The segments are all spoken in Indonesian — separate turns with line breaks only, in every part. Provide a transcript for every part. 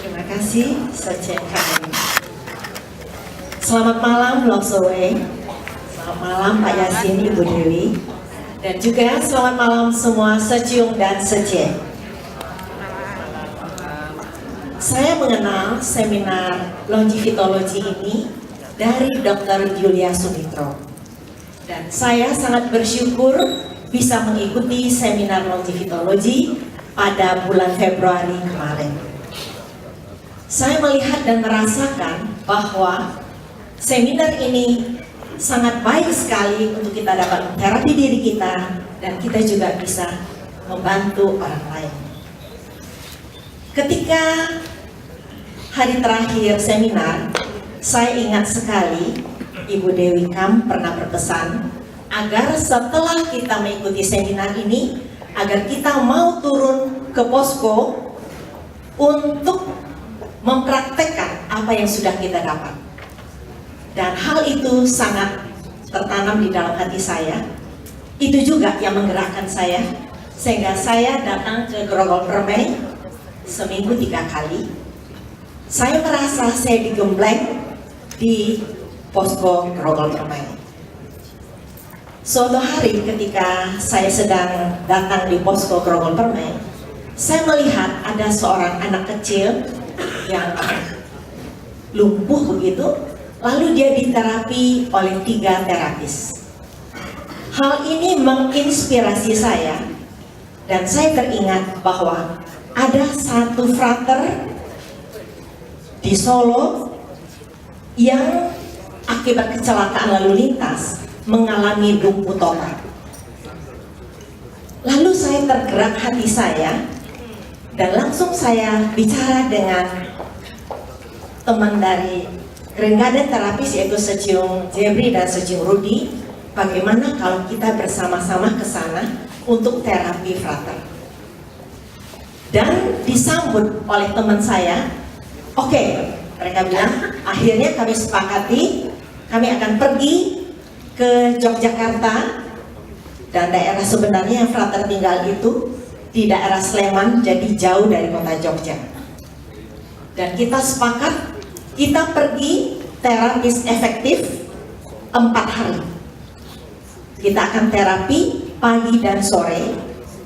Terima kasih, Sekjen KMI. Selamat malam, Loksowei. Selamat malam, Pak Yasin, Ibu Dewi. Dan juga selamat malam semua Seciung dan Sekjen. Saya mengenal seminar longivitologi ini dari Dr. Yulia Sumitro. Dan saya sangat bersyukur bisa mengikuti seminar longivitologi pada bulan Februari kemarin. Saya melihat dan merasakan bahwa seminar ini sangat baik sekali untuk kita dapat terapi diri kita dan kita juga bisa membantu orang lain. Ketika hari terakhir seminar, saya ingat sekali Ibu Dewi Kam pernah berpesan agar setelah kita mengikuti seminar ini, agar kita mau turun ke posko untuk mempraktekkan apa yang sudah kita dapat. Dan hal itu sangat tertanam di dalam hati saya. Itu juga yang menggerakkan saya, sehingga saya datang ke Grogol Permai seminggu 3 kali. Saya merasa saya digembleng di posko Grogol Permai. Suatu hari ketika saya sedang datang di posko Grogol Permai, saya melihat ada seorang anak kecil yang lumpuh begitu, lalu dia diterapi oleh 3 terapis. Hal ini menginspirasi saya, dan saya teringat bahwa ada satu frater di Solo yang akibat kecelakaan lalu lintas mengalami lumpuh total. Lalu saya tergerak hati saya dan langsung saya bicara dengan teman dari Green Garden terapis yaitu Seciung Jebri dan Seciung Rudi, bagaimana kalau kita bersama-sama ke sana untuk terapi frater. Dan disambut oleh teman saya, oke, mereka bilang, akhirnya kami sepakati, kami akan pergi ke Yogyakarta, dan daerah sebenarnya yang frater tinggal itu di daerah Sleman, jadi jauh dari kota Jogja. Dan kita sepakat, kita pergi terapis efektif 4 hari. Kita akan terapi pagi dan sore,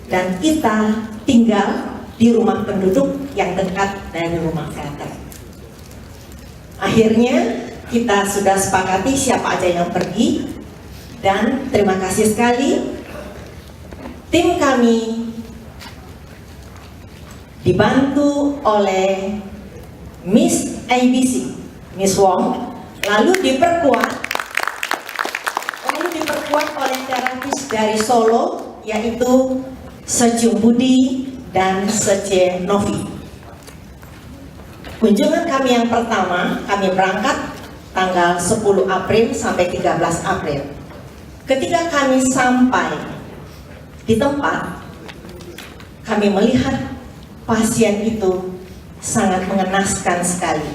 dan kita tinggal di rumah penduduk yang dekat dari rumah frater. Akhirnya kita sudah sepakati siapa aja yang pergi, dan terima kasih sekali tim kami dibantu oleh Miss ABC, Miss Wong, lalu diperkuat oleh terapis dari Solo yaitu Seciung Budi dan Sece Novi. Kunjungan kami yang pertama, kami berangkat tanggal 10 April sampai 13 April. Ketika kami sampai di tempat, kami melihat pasien itu sangat mengenaskan sekali.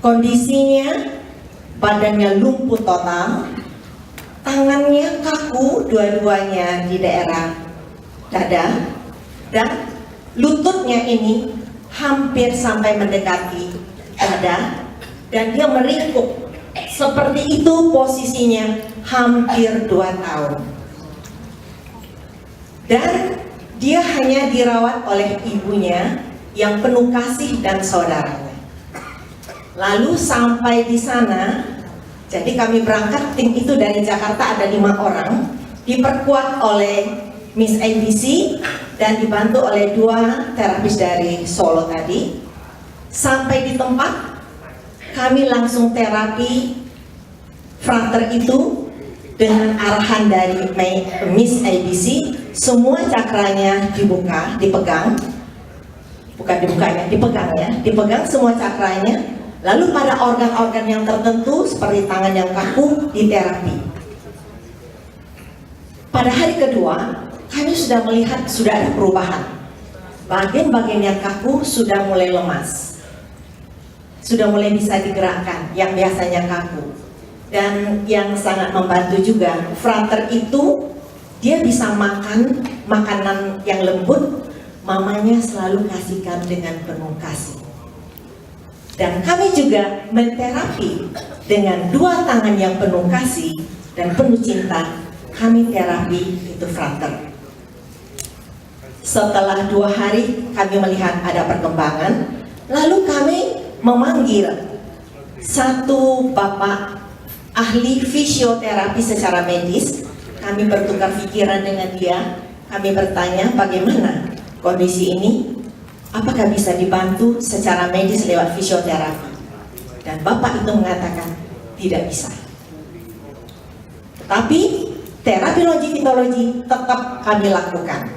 Kondisinya, badannya lumpuh total, tangannya kaku dua-duanya di daerah dada, dan lututnya ini hampir sampai mendekati dada, dan dia meringkuk. Seperti itu posisinya hampir 2 tahun. Dan dia hanya dirawat oleh ibunya yang penuh kasih dan saudaranya. Lalu sampai di sana, jadi kami berangkat, tim itu dari Jakarta ada 5 orang, diperkuat oleh Miss ABC dan dibantu oleh 2 terapis dari Solo tadi. Sampai di tempat, kami langsung terapi frater itu dengan arahan dari Miss ABC. Semua cakranya dibuka, dipegang, bukan dibukanya, dipegang ya, dipegang semua cakranya. Lalu pada organ-organ yang tertentu seperti tangan yang kaku diterapi. Pada hari kedua, kami sudah melihat sudah ada perubahan. Bagian-bagian yang kaku sudah mulai lemas, sudah mulai bisa digerakkan yang biasanya kaku. Dan yang sangat membantu juga, frater itu dia bisa makan makanan yang lembut, mamanya selalu kasihkan dengan penuh kasih. Dan kami juga menterapi dengan 2 tangan yang penuh kasih dan penuh cinta. Kami terapi itu frater. Setelah 2 hari kami melihat ada perkembangan, lalu kami memanggil satu bapak ahli fisioterapi secara medis. Kami bertukar pikiran dengan dia. Kami bertanya bagaimana kondisi ini, apakah bisa dibantu secara medis lewat fisioterapi. Dan bapak itu mengatakan tidak bisa. Tetapi terapi longitudinologi tetap kami lakukan.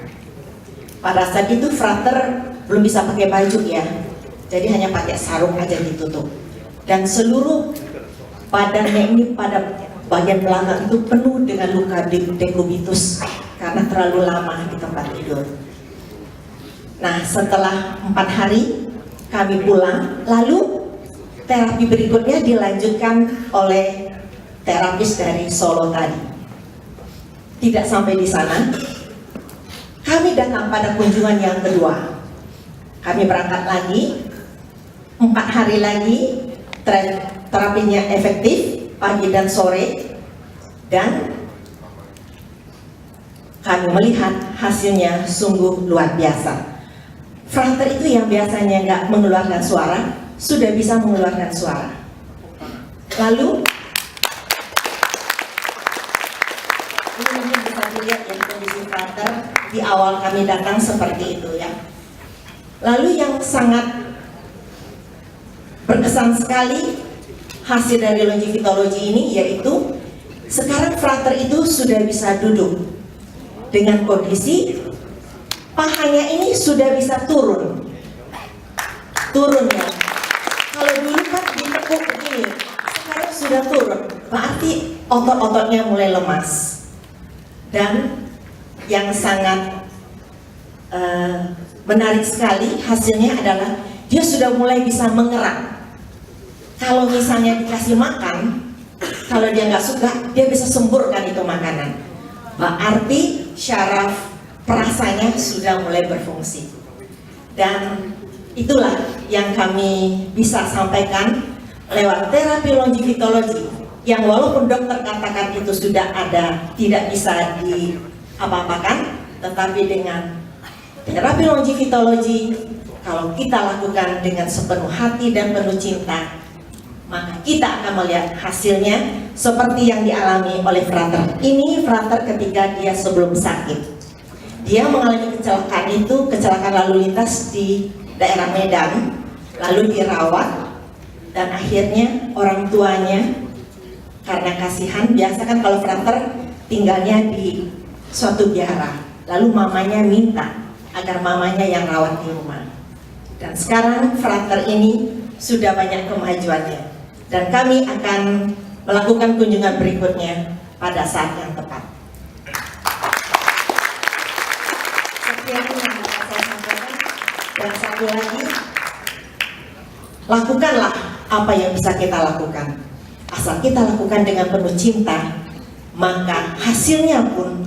Pada saat itu frater belum bisa pakai baju ya, jadi hanya pakai sarung aja ditutup. Dan seluruh badannya ini pada bagian belakang itu penuh dengan luka dekubitus karena terlalu lama di tempat tidur. Nah, setelah 4 hari kami pulang, lalu terapi berikutnya dilanjutkan oleh terapis dari Solo tadi. Tidak sampai di sana, kami datang pada kunjungan yang kedua. Kami berangkat lagi, 4 hari lagi, terapinya efektif, pagi dan sore, dan kami melihat hasilnya sungguh luar biasa. Frater itu yang biasanya nggak mengeluarkan suara, sudah bisa mengeluarkan suara. Lalu, ini mungkin bisa dilihat ya kondisi frater di awal kami datang seperti itu ya. Lalu yang sangat berkesan sekali hasil dari longitudinologi ini yaitu sekarang frater itu sudah bisa duduk dengan kondisi pahanya ini sudah bisa turun ya. Kalau dulu kan ditekuk begini, sekarang sudah turun, berarti otot-ototnya mulai lemas. Dan yang sangat menarik sekali hasilnya adalah dia sudah mulai bisa mengerak. Kalau misalnya dikasih makan, kalau dia nggak suka, dia bisa semburkan itu makanan. Berarti syaraf perasanya sudah mulai berfungsi. Dan itulah yang kami bisa sampaikan lewat terapi longitudinologi yang walaupun dokter katakan itu sudah ada, tidak bisa diapa-apakan, tetapi dengan terapi longitudinologi kalau kita lakukan dengan sepenuh hati dan penuh cinta, maka kita akan melihat hasilnya seperti yang dialami oleh frater. Ini frater ketika dia sebelum sakit. Dia mengalami kecelakaan lalu lintas di daerah Medan, lalu dirawat, dan akhirnya orang tuanya karena kasihan, biasa kan kalau frater tinggalnya di suatu biara, lalu mamanya minta agar mamanya yang rawat di rumah. Dan sekarang frater ini sudah banyak kemajuannya, dan kami akan melakukan kunjungan berikutnya pada saat yang tepat. Sekian yang dapat saya sampaikan. Dan satu lagi, lakukanlah apa yang bisa kita lakukan. Asal kita lakukan dengan penuh cinta, maka hasilnya pun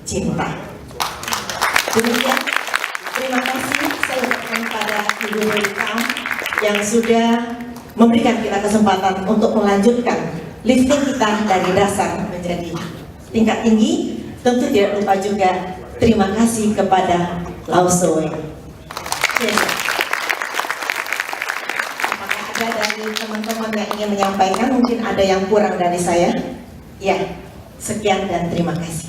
cinta. Demikian, terima kasih saya ucapkan pada Ibu Dewi Kam yang sudah memberikan kita kesempatan untuk melanjutkan lifting kita dari dasar menjadi tingkat tinggi. Tentu tidak lupa juga terima kasih kepada Lau Soe. Apakah ada dari teman-teman yang ingin menyampaikan? Mungkin ada yang kurang dari saya. Ya, sekian dan terima kasih.